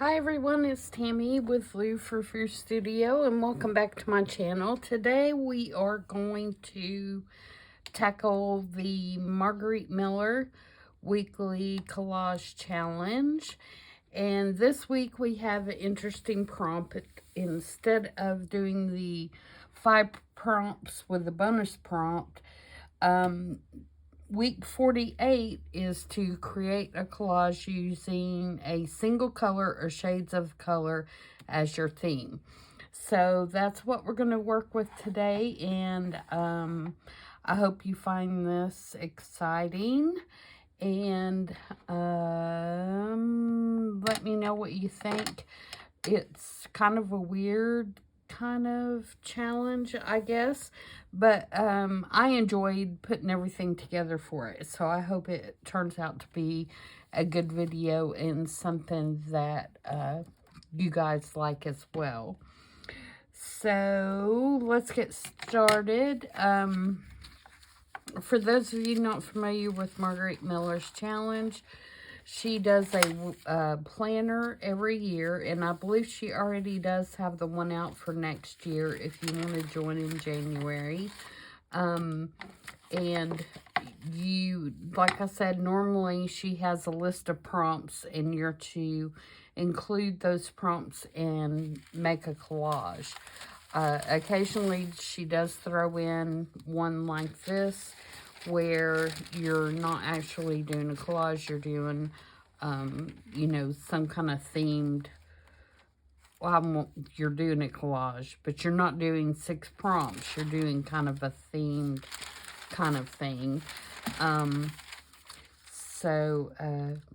Hi everyone, it's Tammy with Frou-frou Studio and welcome back to my channel. Today we are going to tackle the Margarete Miller Weekly Collage Challenge. And this week we have an interesting prompt. Instead of doing the 5 prompts with the bonus prompt, Week 48 is to create a collage using a single color or shades of color as your theme. So that's what we're going to work with today, and I hope you find this exciting. And let me know what you think. It's kind of a weird kind of challenge, I guess, but I enjoyed putting everything together for it, so I hope it turns out to be a good video and something that you guys like as well. So let's get started. For those of you not familiar with Margarete Miller's challenge, she does a planner every year, and I believe she already does have the one out for next year if you want to join in January. And you, like I said, normally she has a list of prompts, and you're to include those prompts and make a collage. Occasionally she does throw in one like this, where you're not actually doing a collage, you're doing, you know, some kind of themed, well, you're doing a collage, but you're not doing 6 prompts, you're doing kind of a themed kind of thing.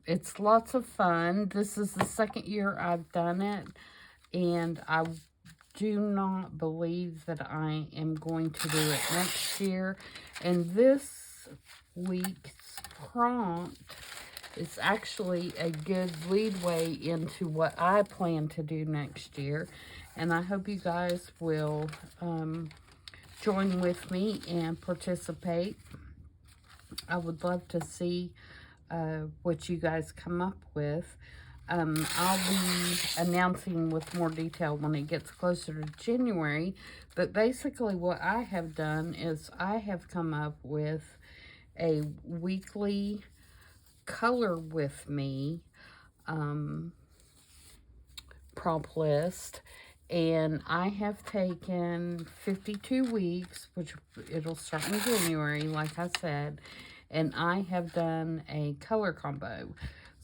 It's lots of fun. This is the second year I've done it, and I do not believe that I am going to do it next year. And this week's prompt is actually a good leadway into what I plan to do next year. And I hope you guys will join with me and participate. I would love to see what you guys come up with. I'll be announcing with more detail when it gets closer to January, but basically what I have done is I have come up with a weekly color with me prompt list, and I have taken 52 weeks, which it'll start in January, like I said, and I have done a color combo.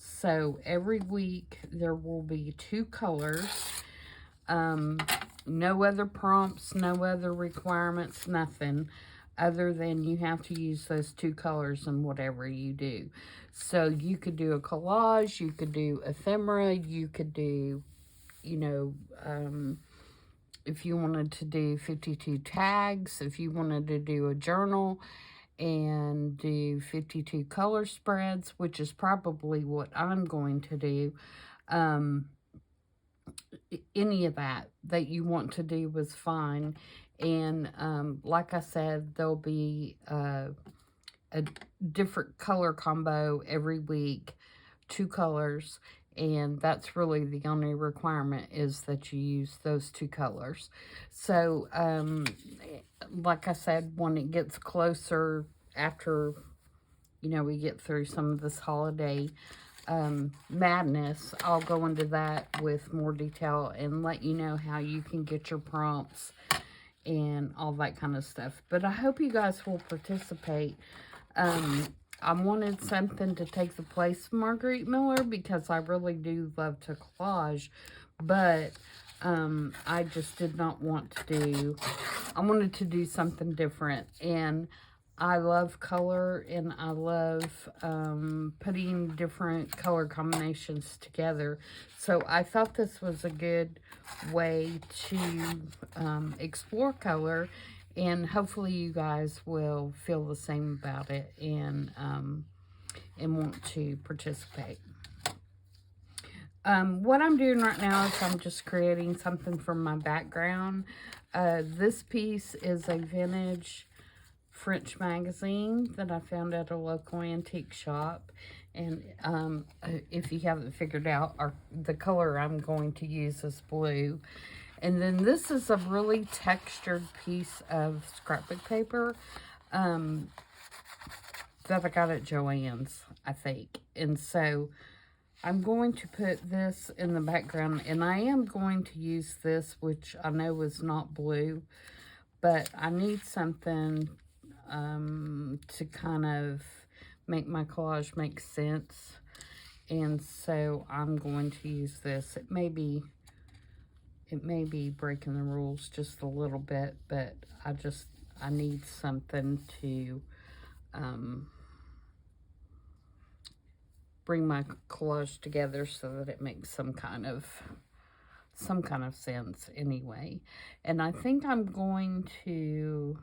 So every week there will be 2 colors, no other prompts, no other requirements, nothing other than you have to use those 2 colors in whatever you do. So you could do a collage, you could do ephemera, you could do, you know, if you wanted to do 52 tags, if you wanted to do a journal and do 52 color spreads, which is probably what I'm going to do. Any of that you want to do was fine. And like I said, there'll be a different color combo every week, 2 colors, and that's really the only requirement, is that you use those 2 colors. So like I said, when it gets closer, after, you know, we get through some of this holiday madness, I'll go into that with more detail and let you know how you can get your prompts and all that kind of stuff. But I hope you guys will participate. I wanted something to take the place of Margarete Miller, because I really do love to collage, but I just did not want to do, I wanted to do something different. And I love color, and I love putting different color combinations together. So I thought this was a good way to explore color, and hopefully you guys will feel the same about it and want to participate. What I'm doing right now is I'm just creating something from my background. This piece is a vintage French magazine that I found at a local antique shop, And if you haven't figured out, the color I'm going to use is blue. And then this is a really textured piece of scrapbook paper that I got at Joann's, I think. And so I'm going to put this in the background, and I am going to use this, which I know is not blue, but I need something to kind of make my collage make sense. And so I'm going to use this. It may be breaking the rules just a little bit, but I need something to bring my collage together so that it makes some kind of sense anyway. And I think I'm going to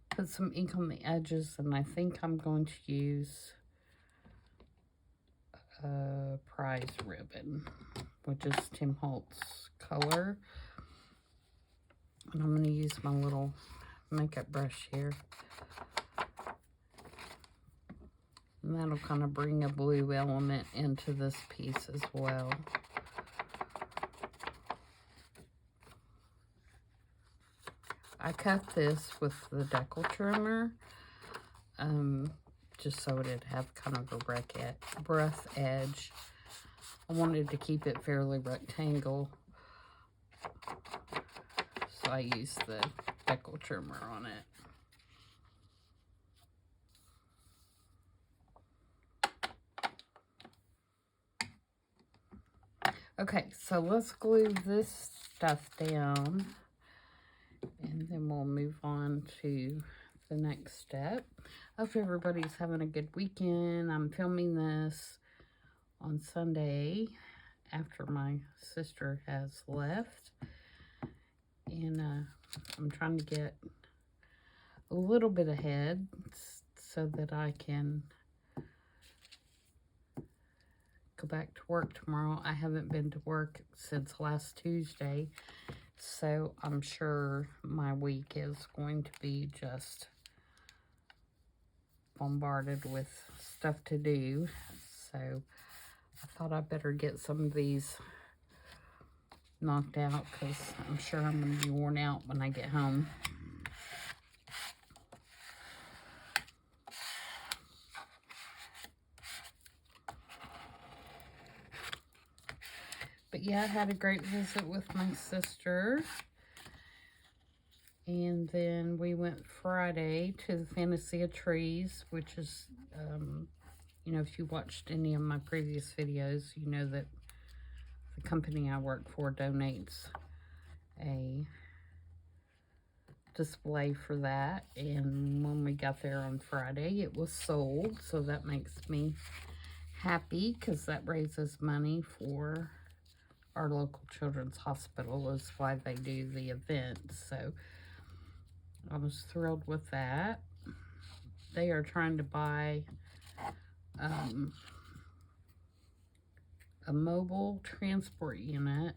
put some ink on the edges, and I think I'm going to use prize ribbon, which is Tim Holtz color. And I'm going to use my little makeup brush here. And that'll kind of bring a blue element into this piece as well. I cut this with the decal trimmer, just so it'd have kind of a rough edge. I wanted to keep it fairly rectangle, so I used the decal trimmer on it. Okay, so let's glue this stuff down, and then we'll move on to the next step. I hope everybody's having a good weekend. I'm filming this on Sunday after my sister has left, and I'm trying to get a little bit ahead so that I can go back to work tomorrow. I haven't been to work since last Tuesday, so I'm sure my week is going to be just bombarded with stuff to do. So I thought I better get some of these knocked out, because I'm sure I'm going to be worn out when I get home. But yeah, I had a great visit with my sister. And then we went Friday to the Fantasy of Trees, which is, you know, if you watched any of my previous videos, you know that the company I work for donates a display for that. And when we got there on Friday, it was sold. So that makes me happy, because that raises money for our local children's hospital, is why they do the event. So I was thrilled with that. They are trying to buy a mobile transport unit,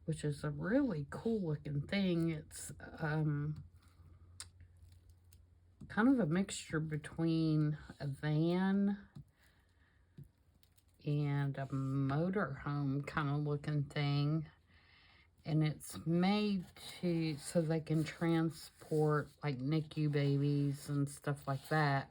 which is a really cool looking thing. It's kind of a mixture between a van and a motorhome kind of looking thing. And it's made so they can transport like NICU babies and stuff like that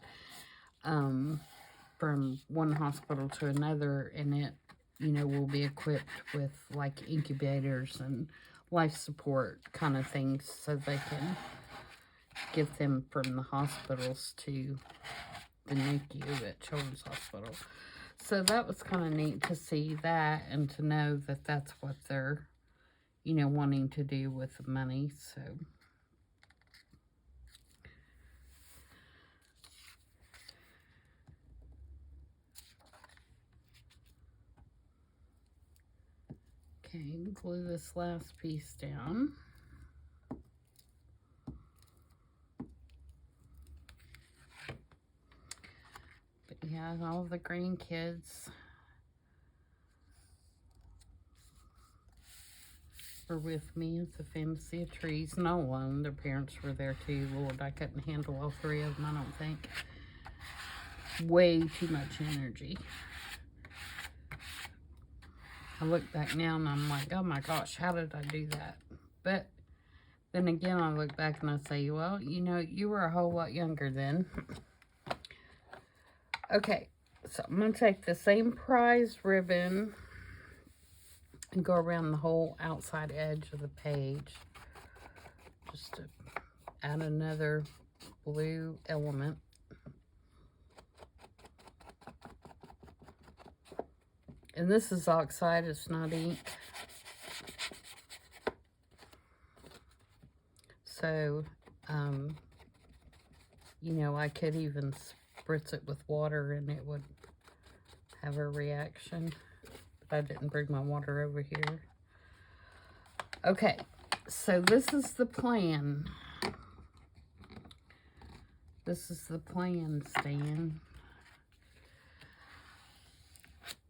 from one hospital to another. And it, you know, will be equipped with like incubators and life support kind of things, so they can get them from the hospitals to the NICU at Children's Hospital. So that was kind of neat to see that, and to know that that's what they're, you know, wanting to do with the money. So okay, glue this last piece down. But yeah, all the grandkids were with me at the Fantasy of Trees. No one, their parents were there too. Lord, I couldn't handle all three of them, I don't think. way too much energy. I look back now and I'm like, oh my gosh, how did I do that? But then again, I look back and I say, well, you know, you were a whole lot younger then. Okay, so I'm going to take the same prize ribbon and go around the whole outside edge of the page just to add another blue element. And this is oxide, it's not ink. So, you know, I could even spritz it with water and it would have a reaction. But I didn't bring my water over here. Okay, so this is the plan. This is the plan, Stan.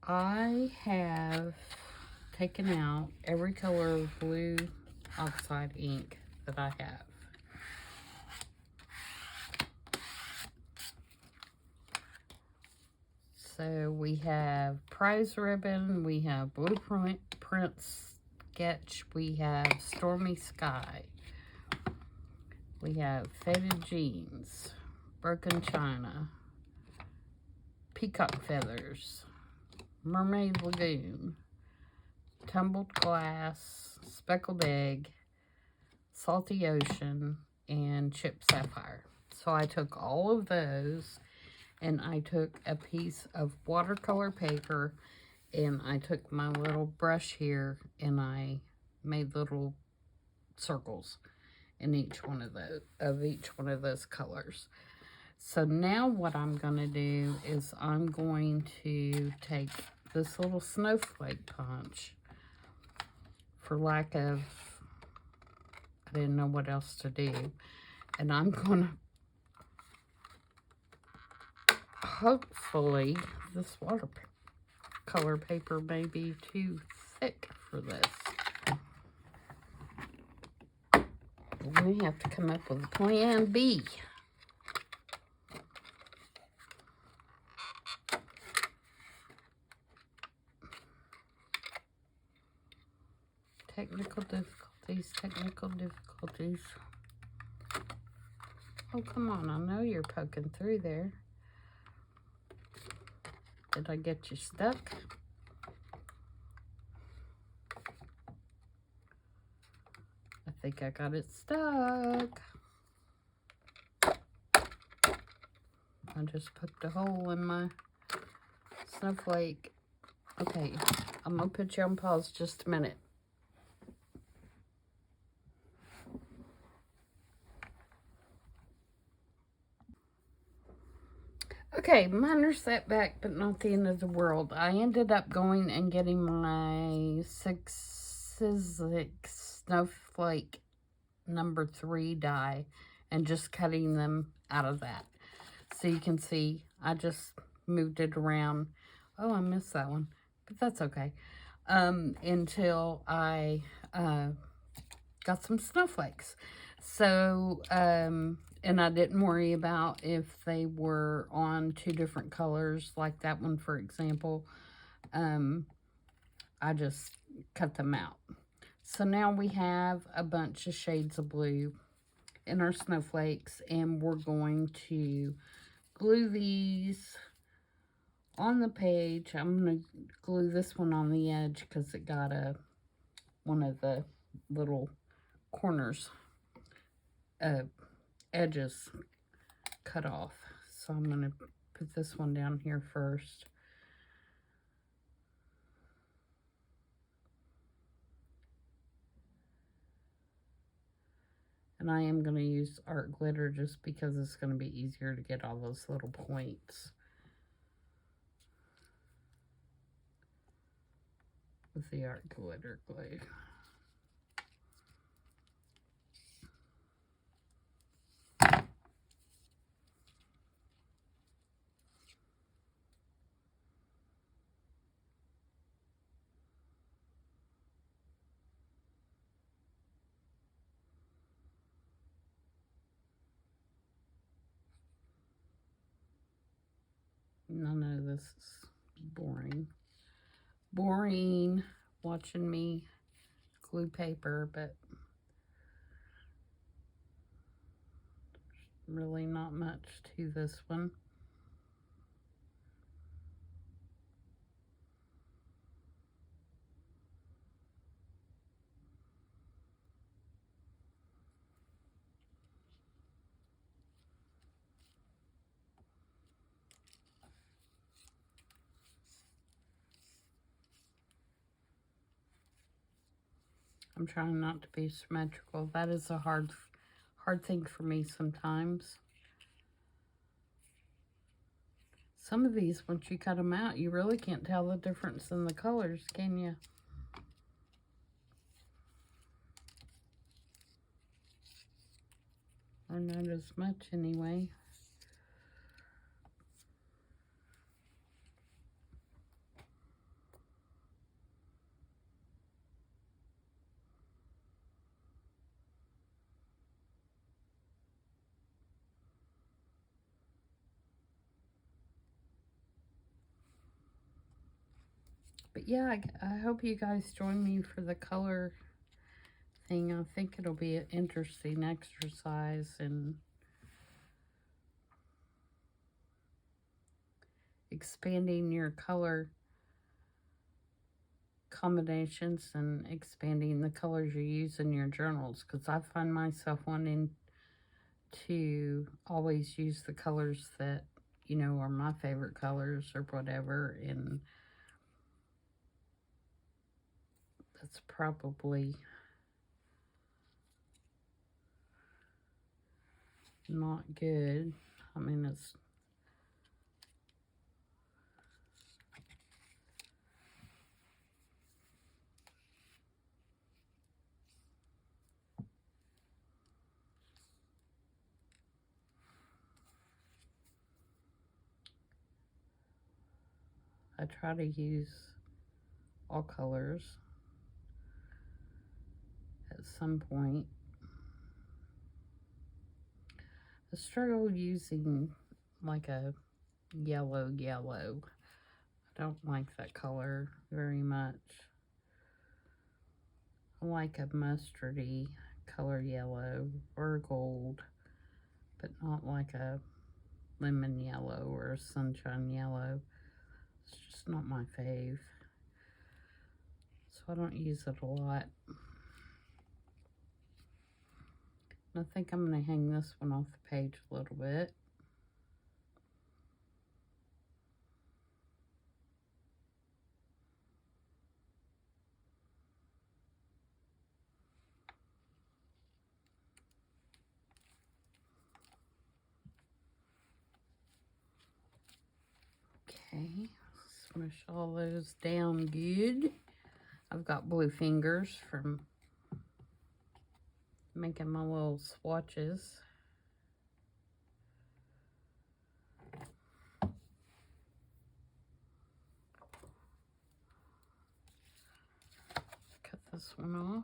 I have taken out every color of blue oxide ink that I have. So we have prize ribbon, we have blueprint sketch, we have stormy sky, we have faded jeans, broken china, peacock feathers, mermaid lagoon, tumbled glass, speckled egg, salty ocean, and chipped sapphire. So I took all of those and I took a piece of watercolor paper and I took my little brush here and I made little circles in each one of those colors. So now what I'm going to do is I'm going to take this little snowflake punch, for lack of, I didn't know what else to do, and I'm going to, hopefully, this watercolor paper may be too thick for this. We have to come up with a plan B. Technical difficulties. Oh, come on, I know you're poking through there. Did I get you stuck? I think I got it stuck. I just poked a hole in my snowflake. Okay, I'm gonna put you on pause just a minute. Okay, minor setback, but not the end of the world. I ended up going and getting my 6 Snowflake number 3 die and just cutting them out of that. So you can see, I just moved it around. Oh, I missed that one, but that's okay. Until I got some snowflakes. So, and I didn't worry about if they were on 2 different colors, like that one, for example. I just cut them out. So now we have a bunch of shades of blue in our snowflakes, and we're going to glue these on the page. I'm going to glue this one on the edge because it got one of the little corners, edges cut off. So I'm going to put this one down here first. And I am going to use art glitter just because it's going to be easier to get all those little points with the art glitter glue. None of this is boring. Boring watching me glue paper, but really not much to this one. I'm trying not to be symmetrical. That is a hard thing for me sometimes. Some of these, once you cut them out, you really can't tell the difference in the colors, can you? Or not as much anyway. But yeah, I hope you guys join me for the color thing. I think it'll be an interesting exercise in expanding your color combinations and expanding the colors you use in your journals, because I find myself wanting to always use the colors that, you know, are my favorite colors or whatever, and that's probably not good. I mean, it's I try to use all colors at some point. I struggle using like a yellow. I don't like that color very much. I like a mustardy color yellow or gold, but not like a lemon yellow or a sunshine yellow. It's just not my fave. So I don't use it a lot. I think I'm going to hang this one off the page a little bit. Okay, smush all those down good. I've got blue fingers from making my little swatches. Cut this one off.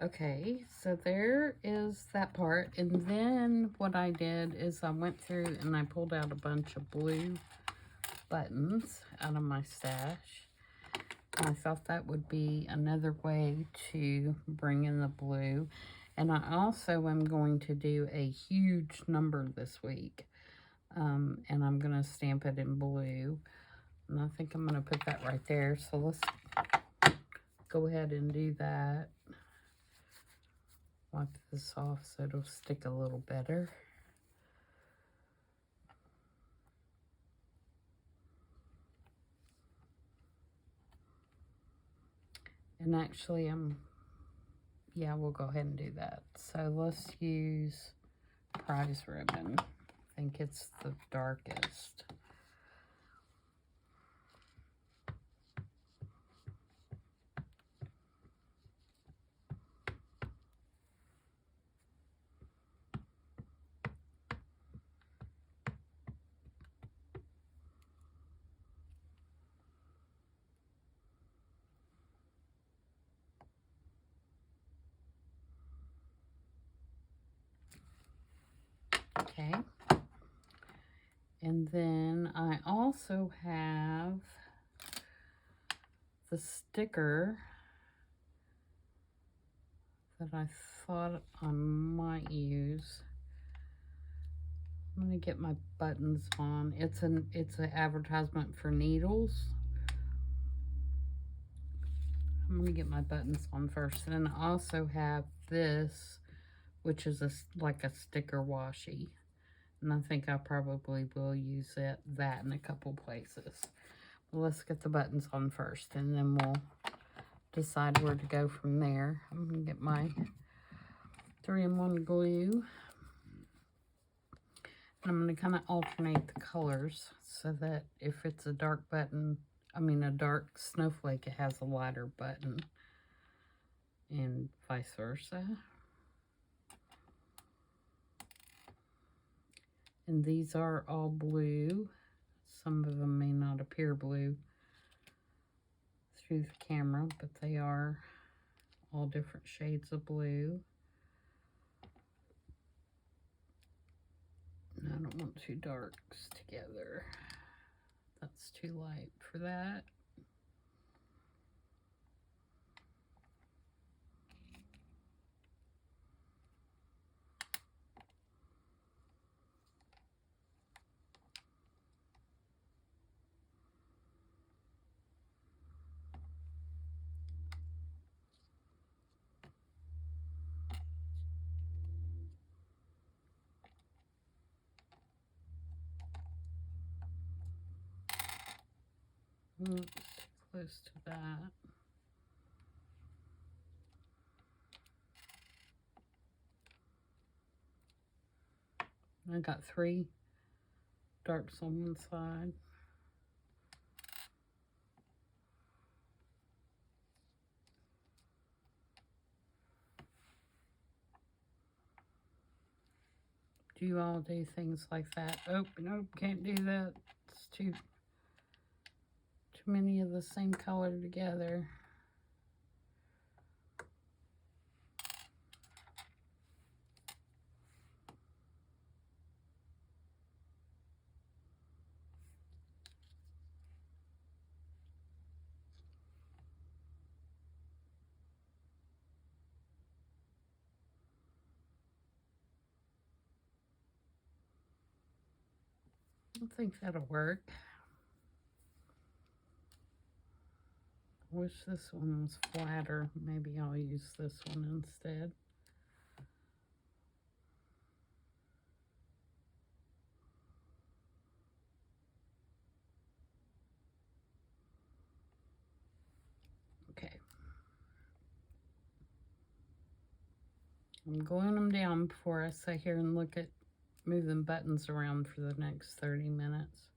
Okay, so there is that part, and then what I did is I went through and I pulled out a bunch of blue buttons out of my stash. I thought that would be another way to bring in the blue. And I also am going to do a huge number this week. And I'm going to stamp it in blue. And I think I'm going to put that right there. So let's go ahead and do that. Wipe this off so it'll stick a little better. And actually, yeah, we'll go ahead and do that. So let's use prize ribbon. I think it's the darkest. Okay. And then I also have the sticker that I thought I might use. I'm gonna get my buttons on. It's an advertisement for needles. I'm gonna get my buttons on first, and then I also have this, which is like a sticker washi, and I think I probably will use that in a couple places. Well, let's get the buttons on first, and then we'll decide where to go from there. I'm gonna get my 3-in-1 glue. And I'm going to kind of alternate the colors so that if it's a dark button, I mean a dark snowflake, it has a lighter button, and vice versa. And these are all blue. Some of them may not appear blue through the camera, but they are all different shades of blue. I don't want two darks together. That's too light for that. Oops, close to that. I got 3 darks on one side. Do you all do things like that? Oh, nope, can't do that. It's too many of the same color together. I think that'll work. Wish this one was flatter. Maybe I'll use this one instead. Okay. I'm gluing them down before I sit here and look at moving buttons around for the next 30 minutes.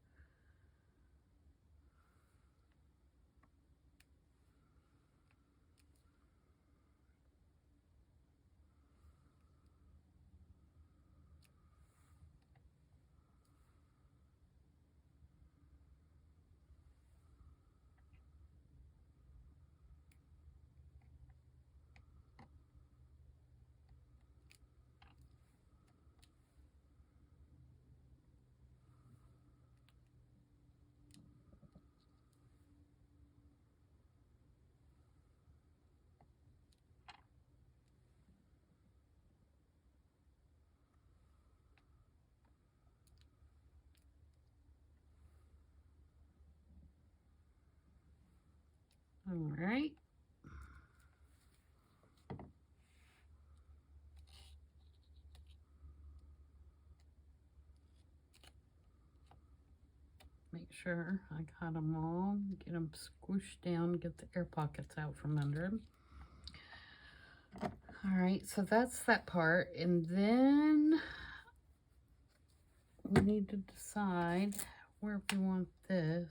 All right. Make sure I got them all. Get them squished down. Get the air pockets out from under them. All right, so that's that part. And then we need to decide where we want this.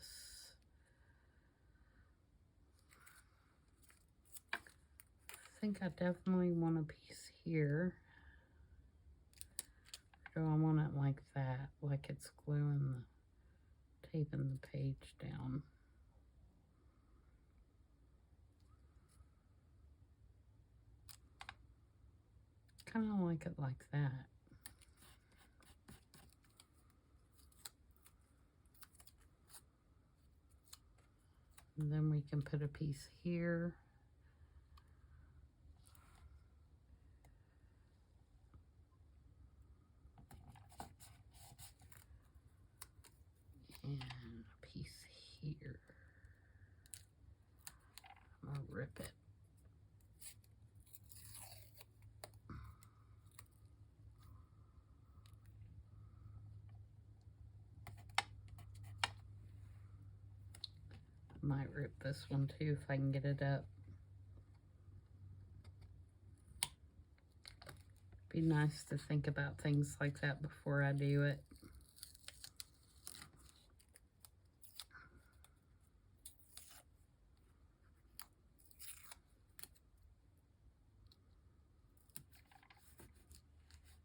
I think I definitely want a piece here. So I want it like that, like it's gluing taping the page down. Kind of like it like that. we can put a piece here. And a piece here. I'm gonna rip it. Might rip this one too if I can get it up. Be nice to think about things like that before I do it.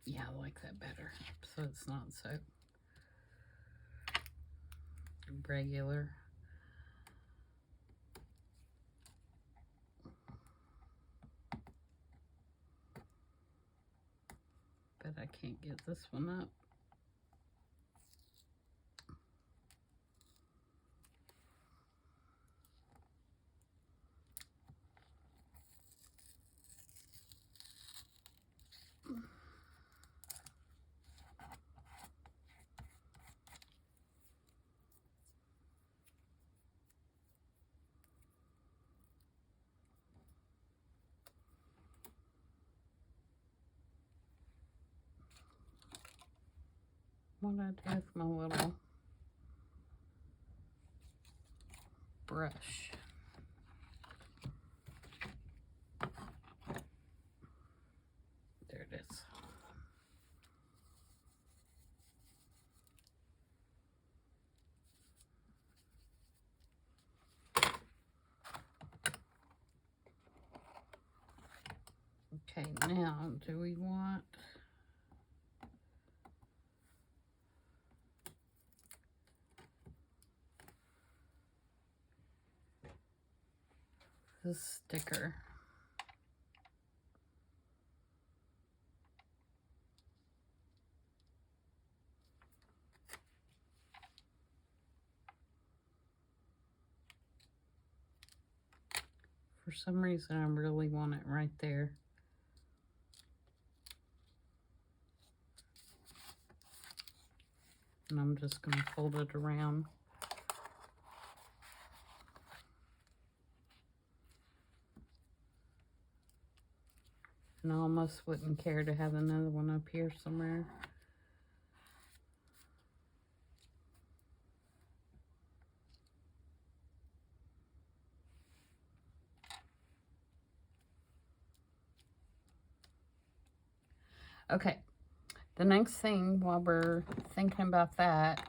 Yeah, I like that better. So it's not so regular. But I can't get this one up. What I do with my little brush. There it is. Okay, now do we want this sticker? For some reason, I really want it right there. And I'm just going to fold it around. And I almost wouldn't care to have another one up here somewhere. Okay, the next thing while we're thinking about that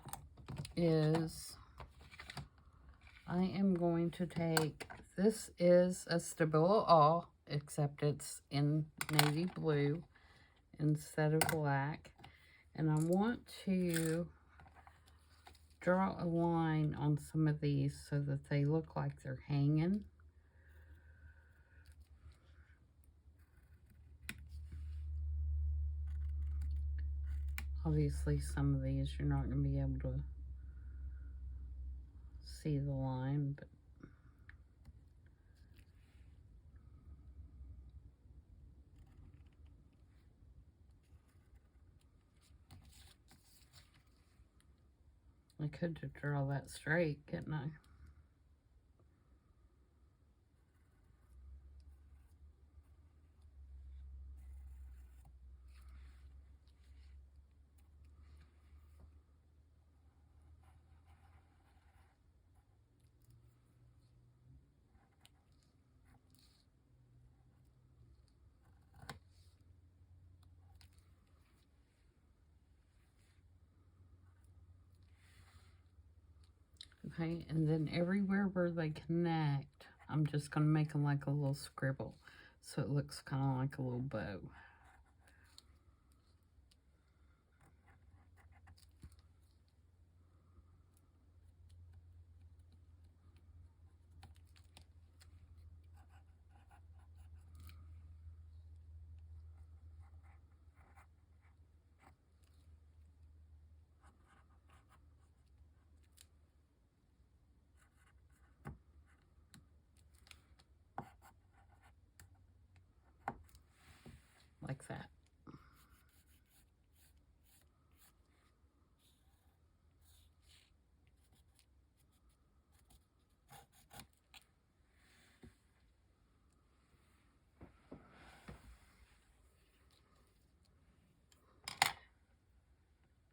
is I am going to take, this is a Stabilo All, except it's in navy blue instead of black. And I want to draw a line on some of these so that they look like they're hanging. Obviously, some of these you're not going to be able to see the line, but I could just draw that straight, couldn't I? Okay, and then everywhere where they connect, I'm just going to make them like a little scribble, so it looks kind of like a little bow.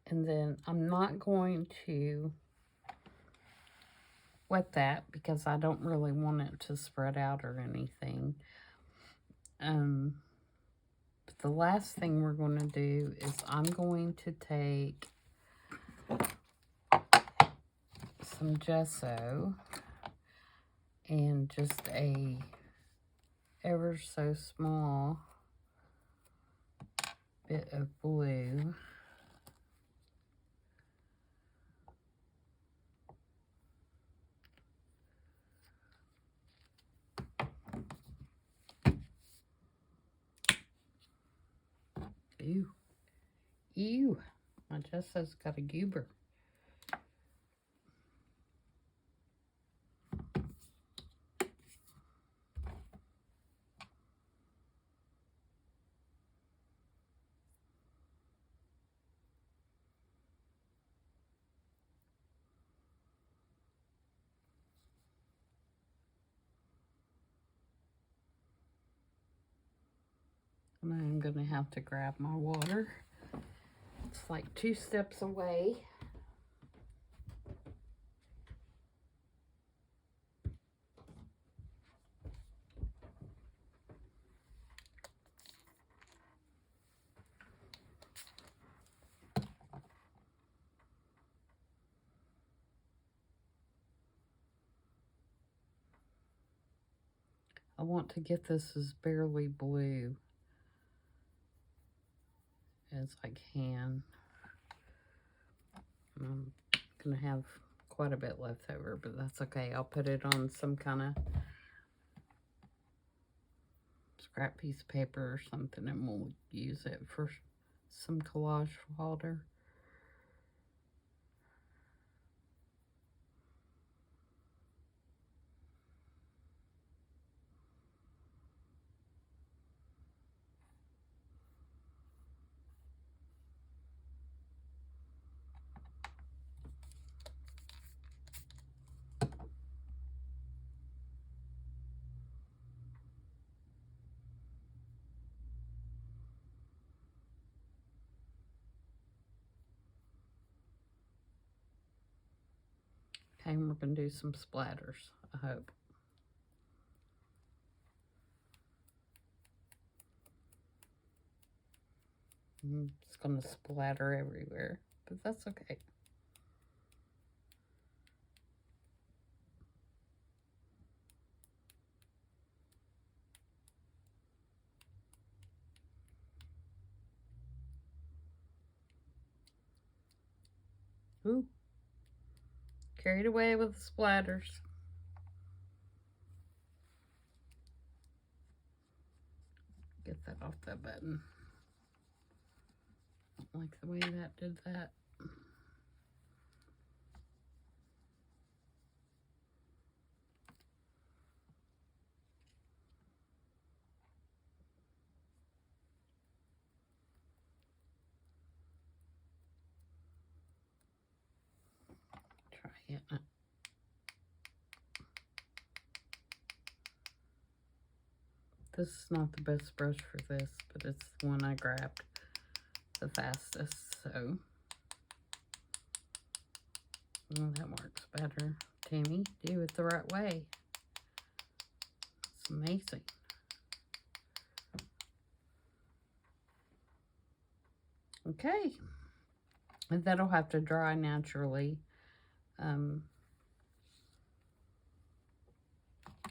And then I'm not going to wet that because I don't really want it to spread out or anything. But the last thing we're going to do is I'm going to take some gesso and just a ever so small bit of blue. Ew. Ew. My gesso's got a goober. And I'm going to have to grab my water. It's like 2 steps away. I want to get this as barely blue as I can. I'm going to have quite a bit left over, but that's okay. I'll put it on some kind of scrap piece of paper or something, and we'll use it for some collage fodder. Okay, and we're going to do some splatters, I hope. It's going to splatter everywhere, but that's okay. Ooh. Carried away with the splatters. Get that off that button. Don't like the way that did that. Try it. This is not the best brush for this, but it's the one I grabbed the fastest, so that works better. Tammy, do it the right way. It's amazing. Okay, and that'll have to dry naturally.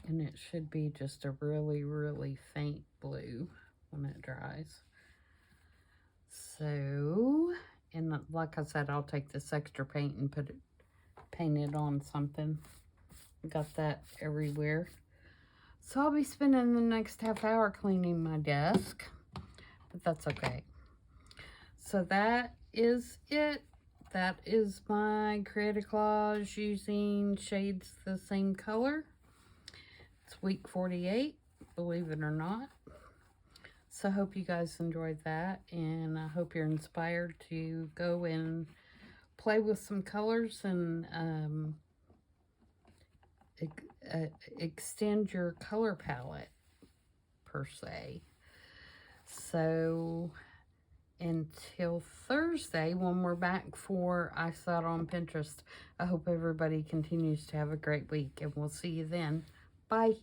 And it should be just a really, really faint blue when it dries. So, and like I said, I'll take this extra paint and paint it on something. Got that everywhere. So I'll be spending the next half hour cleaning my desk, but that's okay. So that is it. That is my creative collage using shades the same color. It's week 48, believe it or not. So I hope you guys enjoyed that, and I hope you're inspired to go and play with some colors and extend your color palette, per se. So until Thursday when we're back for I Saw It on Pinterest. I hope everybody continues to have a great week, and we'll see you then. Bye.